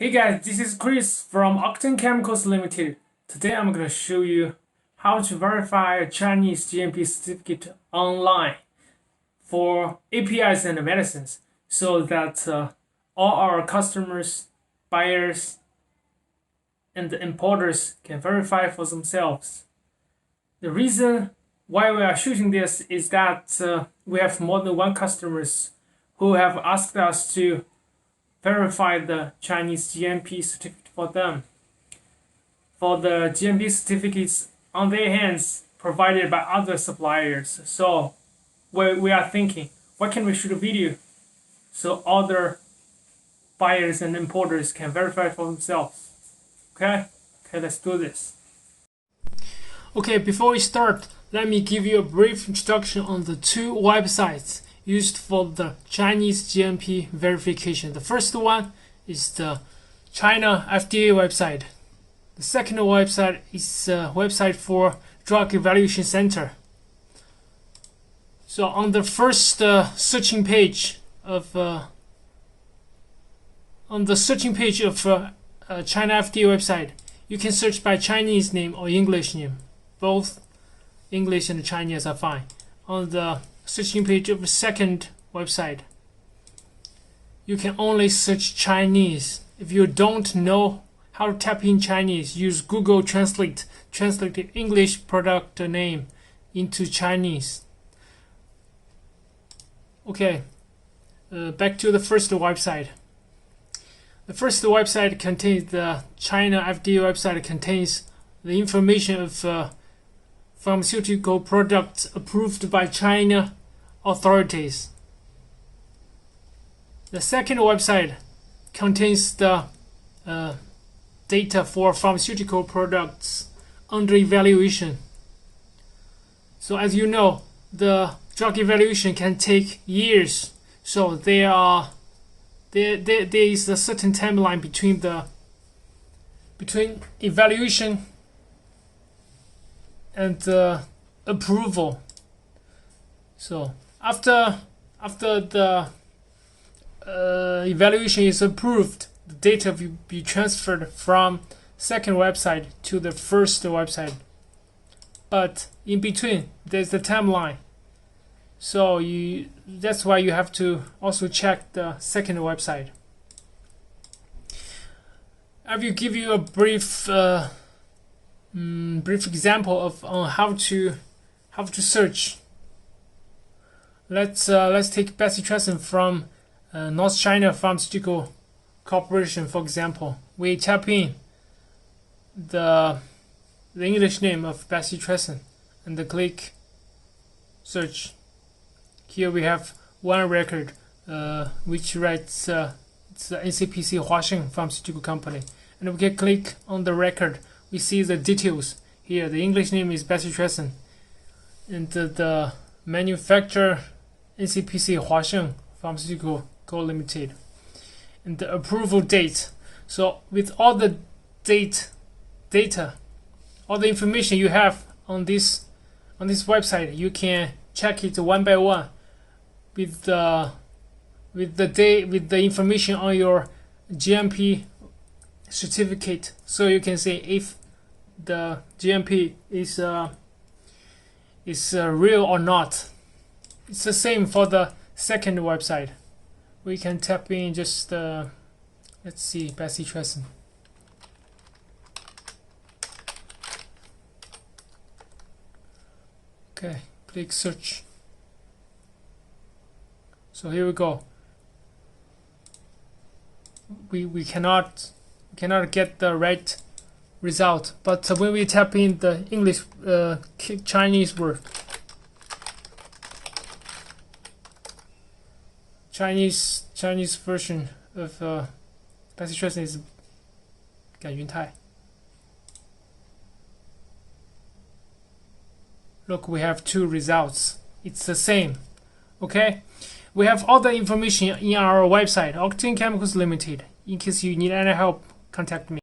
Hey guys, this is Chris from Octane Chemicals Limited. Today I'm going to show you how to verify a Chinese GMP certificate online for APIs and medicines so that all our customers, buyers, and the importers can verify for themselves. The reason why we are shooting this is that we have more than one customers who have asked us to verify the Chinese GMP certificate for them. For the GMP certificates on their hands provided by other suppliers. So we are thinking, why can't we shoot a video so other buyers and importers can verify for themselves? Okay, let's do this. Okay, before we start, let me give you a brief introduction on the two websites used for the Chinese GMP verification. The first one is the China FDA website. The second website is a website for Drug Evaluation Center. So on the first searching page of China FDA website, you can search by Chinese name or English name. Both English and Chinese are fine. On the searching page of the second website, you can only search Chinese. If you don't know how to type in Chinese, use Google Translate. Translate the English product name into Chinese. Okay, back to the first website. The first website contains the China FDA website contains the information of pharmaceutical products approved by China authorities. The second website contains the data for pharmaceutical products under evaluation. So as you know, the drug evaluation can take years. So there is a certain timeline between evaluation and approval. So after the evaluation is approved, the data will be transferred from second website to the first website. But in between, there's the timeline. So that's why you have to also check the second website. I will give you a brief example of how to search. Let's take bezitracin from North China Pharmaceutical Corporation, for example. We type in the English name of bezitracin and click search. Here we have one record which writes it's the NCPC Huasheng Pharmaceutical Company, and we can click on the record. We see the details here. The English name is bezitracin, and the manufacturer NCPC Huasheng Pharmaceutical Co. Limited, and the approval date. So with all the data, all the information you have on this website, you can check it one by one with the information on your GMP certificate, so you can say if the GMP is real or not. It's the same for the second website. We can type in just let's see, bezitracin. Okay, click search. So here we go. We cannot get the right result, but when we type in the English Chinese word, Chinese version of bezitracin is 甘云肽. Look, we have two results. It's the same. Okay, we have all the information in our website, Octane Chemicals Limited. In case you need any help, contact me.